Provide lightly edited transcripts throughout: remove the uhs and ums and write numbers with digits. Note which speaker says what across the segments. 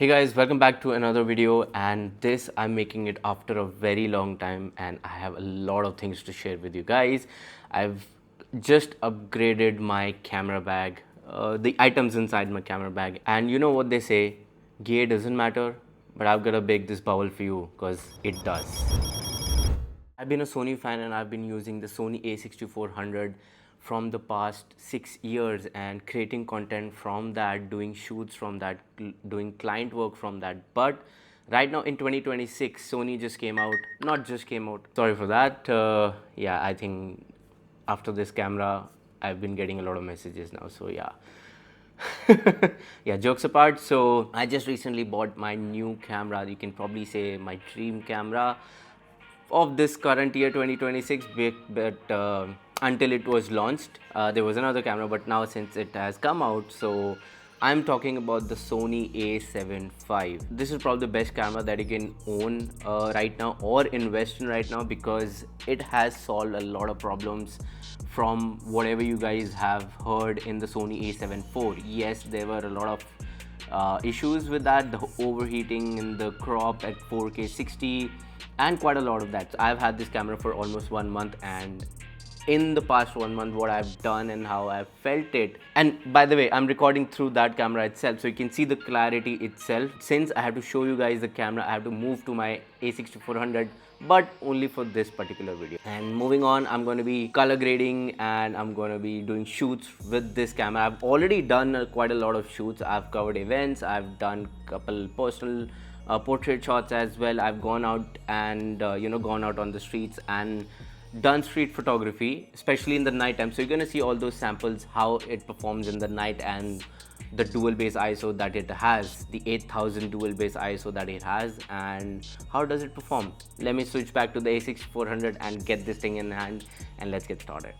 Speaker 1: Hey guys, welcome back to another video, and this I'm making it after a very long time and I have a lot of things to share with you guys. I've just upgraded my camera bag, the items inside my camera bag, and you know what they say, gear doesn't matter, but I've got to bake this bubble for you because it does. I've been a Sony fan and I've been using the Sony A6400 from the past 6 years and creating content from that, doing shoots from that, doing client work from that. But right now in 2026, Sony just came out, not just came out, sorry for that. Yeah, I think after this camera, I've been getting a lot of messages now. So yeah. Yeah, jokes apart, so I just recently bought my new camera. You can probably say my dream camera of this current year 2026, but until it was launched there was another camera, but now since it has come out, so I'm talking about the Sony A7V. This is probably the best camera that you can own right now or invest in right now, because it has solved a lot of problems from whatever you guys have heard in the Sony A7 IV. Yes, there were a lot of issues with that, the overheating in the crop at 4K 60 and quite a lot of that. So I've had this camera for almost 1 month, and in the past 1 month what I've done and how I've felt it, and by the way I'm recording through that camera itself so you can see the clarity itself. Since I have to show you guys the camera, I have to move to my A6400, but only for this particular video. And moving on, I'm going to be color grading and I'm going to be doing shoots with this camera. I've already done quite a lot of shoots. I've covered events, I've done couple personal portrait shots as well. I've gone out and gone out on the streets and done street photography, especially in the night time. So you're going to see all those samples, how it performs in the night, and the dual base ISO that it has, the 8000 dual base ISO that it has, and how does it perform. Let me switch back to the A6400 and get this thing in hand, and let's get started.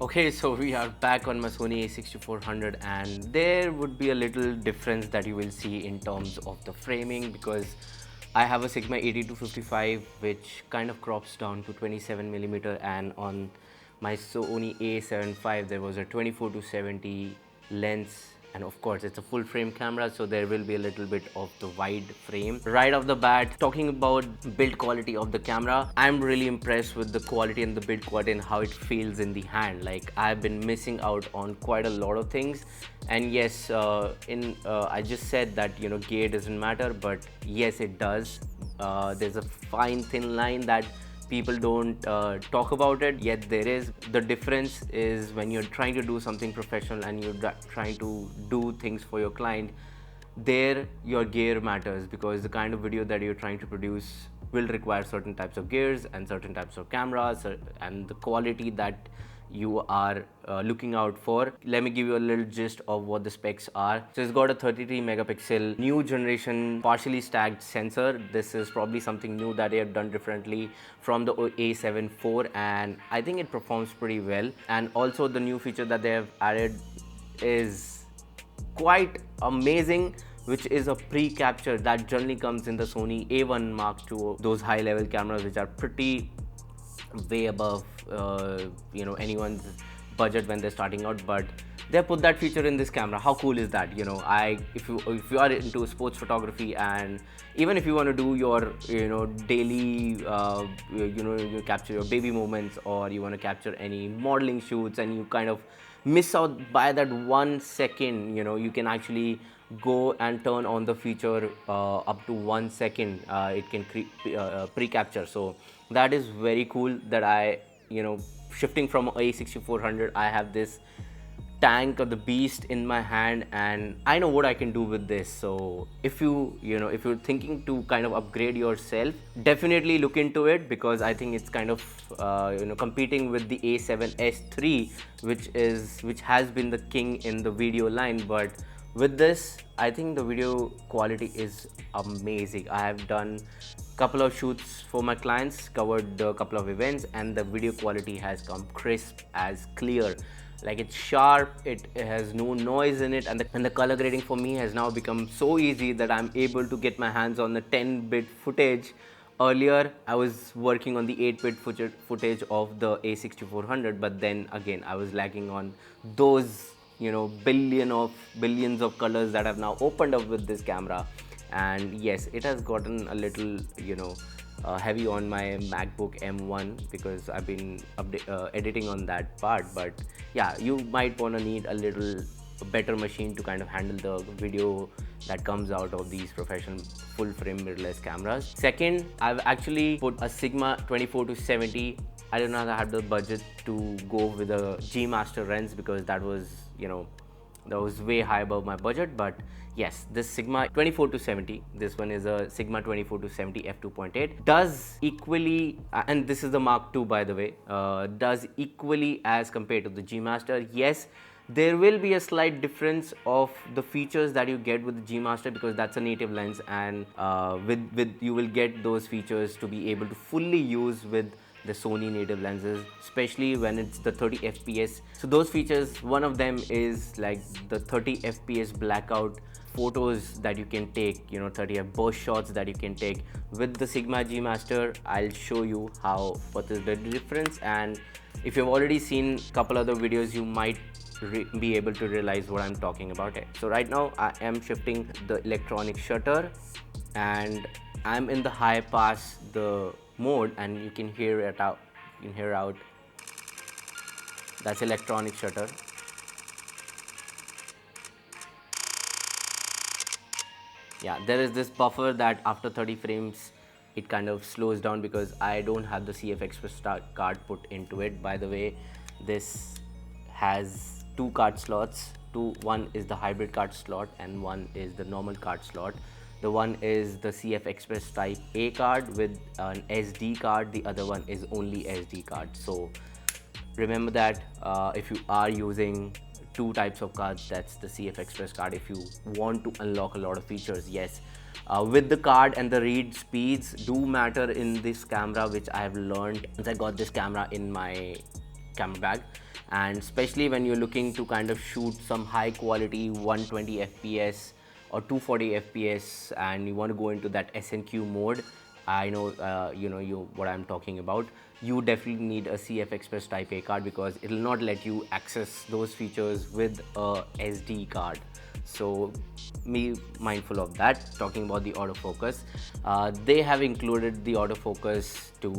Speaker 1: Okay, so we are back on my Sony A6400, and there would be a little difference that you will see in terms of the framing, because I have a Sigma 80-55 which kind of crops down to 27mm, and on my Sony A7V there was a 24-70 lens, and of course it's a full frame camera, so there will be a little bit of the wide frame. Right off the bat, talking about build quality of the camera, I'm really impressed with the quality and the build quality and how it feels in the hand. Like, I've been missing out on quite a lot of things, and yes, I just said that gear doesn't matter, but yes it does. There's a fine thin line that people don't talk about it, yet there is. The difference is when you're trying to do something professional and you're trying to do things for your client, there your gear matters, because the kind of video that you're trying to produce will require certain types of gears and certain types of cameras, and the quality that you are looking out for. Let me give you a little gist of what the specs are. So it's got a 33 megapixel new generation partially stacked sensor. This is probably something new that they have done differently from the A7 IV, and I think it performs pretty well. And also the new feature that they have added is quite amazing, which is a pre-capture that generally comes in the Sony A1 Mark II, those high level cameras which are pretty way above anyone's budget when they're starting out, but they put that feature in this camera. How cool is that? If you are into sports photography, and even if you want to do your daily you capture your baby moments, or you want to capture any modeling shoots, and you kind of miss out by that 1 second, you can actually go and turn on the feature up to 1 second. It can pre-capture, so that is very cool. That shifting from A6400, I have this tank of the beast in my hand, and I know what I can do with this. So if if you're thinking to kind of upgrade yourself, definitely look into it, because I think it's kind of competing with the A7S III, which has been the king in the video line. But with this, I think the video quality is amazing. I have done couple of shoots for my clients, covered a couple of events, and the video quality has come crisp as clear. Like, it's sharp, it has no noise in it, and the color grading for me has now become so easy that I'm able to get my hands on the 10-bit footage. Earlier I was working on the 8-bit footage of the A6400, but then again I was lacking on those billions of colors that have now opened up with this camera. And yes, it has gotten a little heavy on my MacBook M1 because I've been editing on that part. But yeah, you might want to need a little better machine to kind of handle the video that comes out of these professional full frame mirrorless cameras. Second, I've actually put a Sigma 24 to 70. I did not have the budget to go with a G Master lens because that was way high above my budget. But yes, this Sigma 24 to 70, this one is a Sigma 24 to 70 f2.8, does equally, and this is the Mark II by the way, does equally as compared to the G Master. Yes, there will be a slight difference of the features that you get with the G Master because that's a native lens, and with you will get those features to be able to fully use with the Sony native lenses, especially when it's the 30 fps. So those features, one of them is like the 30 fps blackout photos that you can take, 30 f burst shots that you can take with the Sigma G Master. I'll show you what is the difference, and if you've already seen a couple other videos, you might be able to realize what I'm talking about here. So right now I am shifting the electronic shutter and I'm in the high pass the mode, and you can hear it out. You can hear out. That's electronic shutter. Yeah, there is this buffer that after 30 frames it kind of slows down because I don't have the CF Express card put into it. By the way, this has two card slots. One is the hybrid card slot and one is the normal card slot. The one is the CF Express Type A card with an SD card. The other one is only SD card. So remember that if you are using two types of cards, that's the CF Express card if you want to unlock a lot of features. Yes, with the card and the read speeds do matter in this camera, which I have learned since I got this camera in my camera bag. And especially when you're looking to kind of shoot some high quality 120 fps or 240 fps and you want to go into that SNQ mode, I know what I'm talking about. You definitely need a CF Express Type A card because it will not let you access those features with a SD card. So be mindful of that. Talking about the autofocus, they have included the autofocus to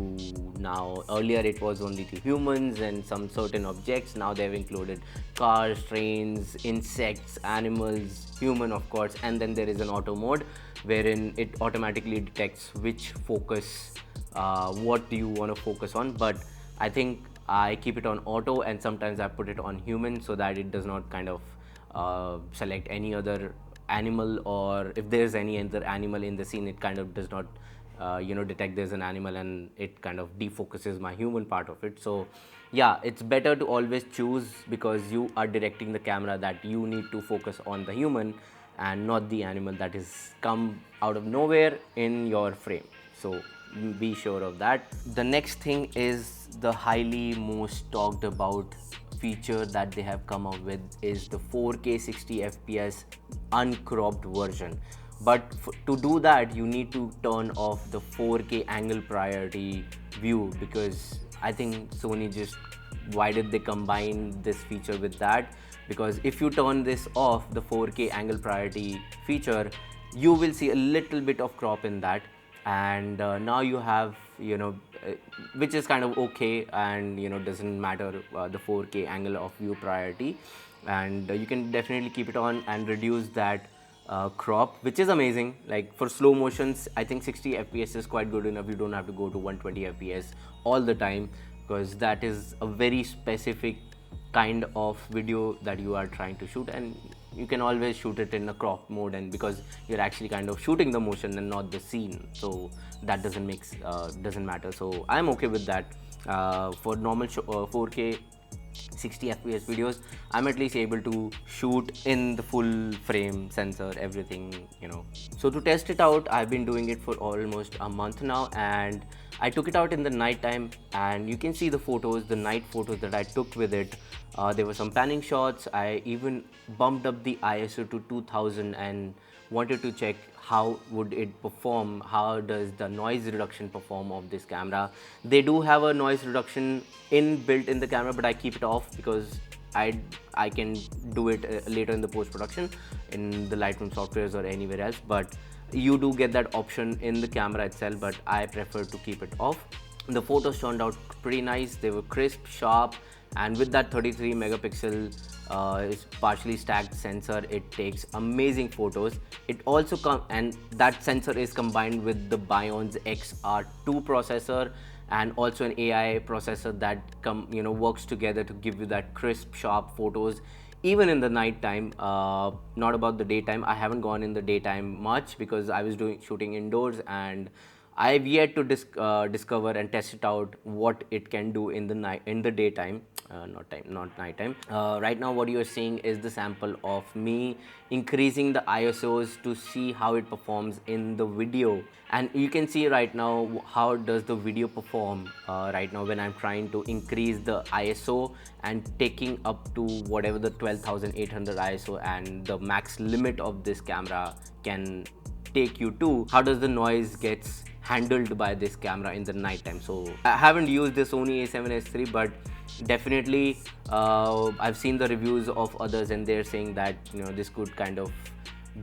Speaker 1: now. Earlier it was only to humans and some certain objects. Now they have included cars, trains, insects, animals, human of course, and then there is an auto mode wherein it automatically detects which focus, what do you want to focus on. But I think I keep it on auto and sometimes I put it on human so that it does not kind of select any other animal, or if there's any other animal in the scene, it kind of does not detect there's an animal and it kind of defocuses my human part of it. So yeah, it's better to always choose because you are directing the camera that you need to focus on the human and not the animal that is come out of nowhere in your frame. So be sure of that. The next thing is the highly most talked about feature that they have come out with is the 4K 60 fps uncropped version. But to do that you need to turn off the 4K angle priority view, because I think Sony just, why did they combine this feature with that? Because if you turn this off, the 4K angle priority feature, you will see a little bit of crop in that, and now you have which is kind of okay, and doesn't matter the 4K angle of view priority, and you can definitely keep it on and reduce that crop, which is amazing. Like for slow motions, I think 60 fps is quite good enough. You don't have to go to 120 fps all the time because that is a very specific kind of video that you are trying to shoot, and you can always shoot it in a crop mode, and because you're actually kind of shooting the motion and not the scene, so that doesn't matter. So I'm okay with that. For normal 4K 60 fps videos, I'm at least able to shoot in the full frame sensor, everything. So to test it out, I've been doing it for almost a month now, and I took it out in the night time, and you can see the photos, the night photos that I took with it. There were some panning shots. I even bumped up the ISO to 2000 and wanted to check how would it perform, how does the noise reduction perform of this camera. They do have a noise reduction built in the camera, but I keep it off because I can do it later in the post-production in the Lightroom softwares or anywhere else, but you do get that option in the camera itself, but I prefer to keep it off. The photos turned out pretty nice. They were crisp, sharp, and with that 33 megapixel is partially stacked sensor, it takes amazing photos. It also and that sensor is combined with the Bion's XR2 processor and also an AI processor that works together to give you that crisp, sharp photos even in the night time. Not about the daytime. I haven't gone in the daytime much because I was shooting indoors, and I've yet to discover and test it out what it can do in the daytime, not nighttime. Right now, what you're seeing is the sample of me increasing the ISOs to see how it performs in the video, and you can see right now how does the video perform right now when I'm trying to increase the ISO and taking up to whatever the 12,800 ISO and the max limit of this camera can take you to. How does the noise gets handled by this camera in the night time? So I haven't used the Sony A7V, but definitely I've seen the reviews of others and they're saying that this could kind of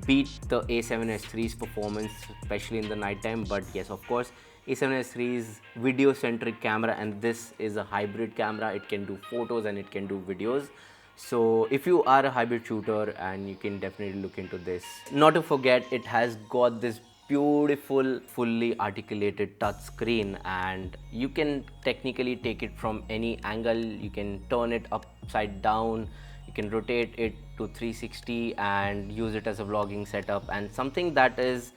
Speaker 1: beat the A7S3's performance, especially in the night time. But yes, of course, A7S3 is video centric camera, and this is a hybrid camera. It can do photos and it can do videos. So if you are a hybrid shooter, and you can definitely look into this. Not to forget, it has got this beautiful fully articulated touch screen, and you can technically take it from any angle. You can turn it upside down, you can rotate it to 360 and use it as a vlogging setup, and something that is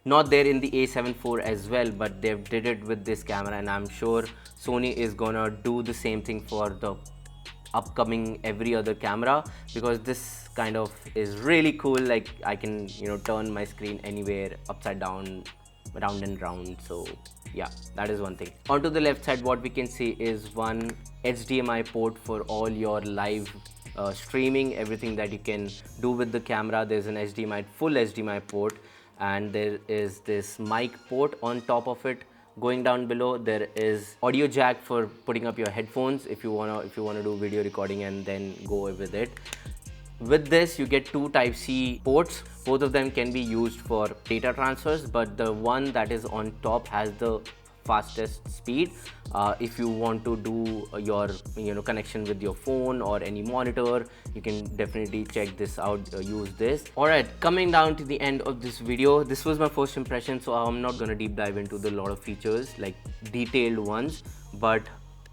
Speaker 1: not there in the A7 IV as well, but they've did it with this camera, and I'm sure Sony is gonna do the same thing for the upcoming every other camera, because this kind of is really cool. Like I can turn my screen anywhere, upside down, round and round. So yeah, that is one thing. Onto the left side, what we can see is one HDMI port for all your live streaming, everything that you can do with the camera. There's an full HDMI port, and there is this mic port on top of it. Going down below, there is audio jack for putting up your headphones if you wanna do video recording and then go with it. With this, you get two Type-C ports. Both of them can be used for data transfers, but the one that is on top has the fastest speed. If you want to do your connection with your phone or any monitor, you can definitely check this out, use this. Alright, coming down to the end of this video, this was my first impression, so I'm not gonna deep dive into the lot of features, like detailed ones, but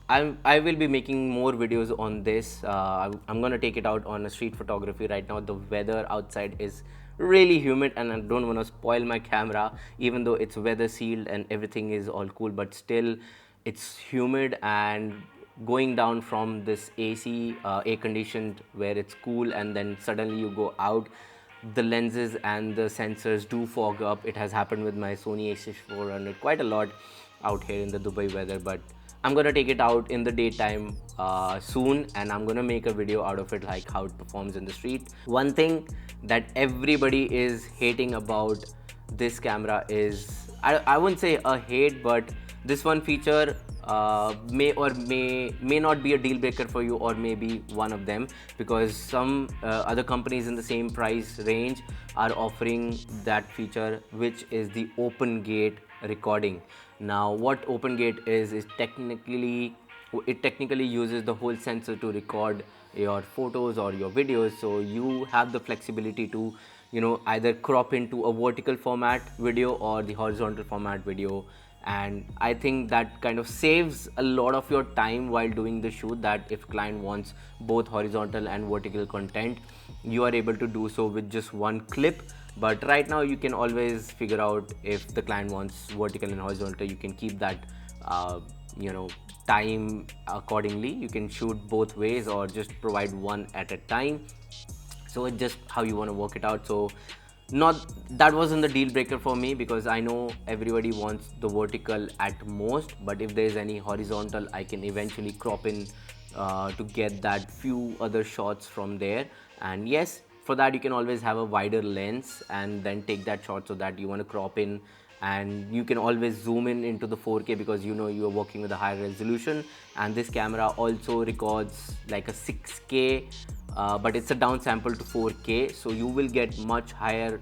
Speaker 1: I will be making more videos on this. I'm gonna take it out on a street photography. Right now the weather outside is really humid, and I don't want to spoil my camera, even though it's weather sealed and everything is all cool, but still it's humid. And going down from this AC, air conditioned, where it's cool, and then suddenly you go out, the lenses and the sensors do fog up. It has happened with my Sony A6400 quite a lot out here in the Dubai weather, but I'm gonna take it out in the daytime soon, and I'm gonna make a video out of it, like how it performs in the street. One thing that everybody is hating about this camera is, I wouldn't say a hate, but this one feature may not be a deal breaker for you, or maybe one of them, because some other companies in the same price range are offering that feature, which is the open gate recording. Now what open gate is technically, it technically uses the whole sensor to record your photos or your videos, so you have the flexibility to either crop into a vertical format video or the horizontal format video. And I think that kind of saves a lot of your time while doing the shoot, that if client wants both horizontal and vertical content, you are able to do so with just one clip. But right now you can always figure out if the client wants vertical and horizontal. You can keep that time accordingly. You can shoot both ways or just provide one at a time. So it's just how you want to work it out. So that wasn't the deal breaker for me, because I know everybody wants the vertical at most, but if there's any horizontal, I can eventually crop in to get that few other shots from there. And yes, for that you can always have a wider lens and then take that shot, so that you want to crop in and you can always zoom in into the 4K because you know you are working with a higher resolution. And this camera also records like a 6K, but it's a downsample to 4K, so you will get much higher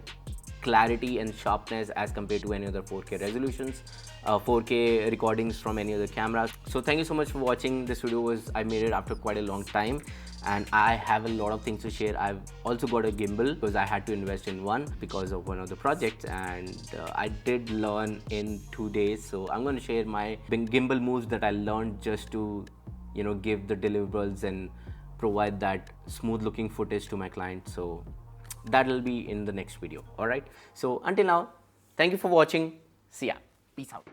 Speaker 1: clarity and sharpness as compared to any other 4K resolutions, 4K recordings from any other cameras. So thank you so much for watching. This video was, I made it after quite a long time, and I have a lot of things to share. I've also got a gimbal because I had to invest in one because of one of the projects, and I did learn in 2 days. So I'm going to share my gimbal moves that I learned just to, you know, give the deliverables and provide that smooth looking footage to my client. So that'll be in the next video. All right, so until now, thank you for watching. See ya. Peace out.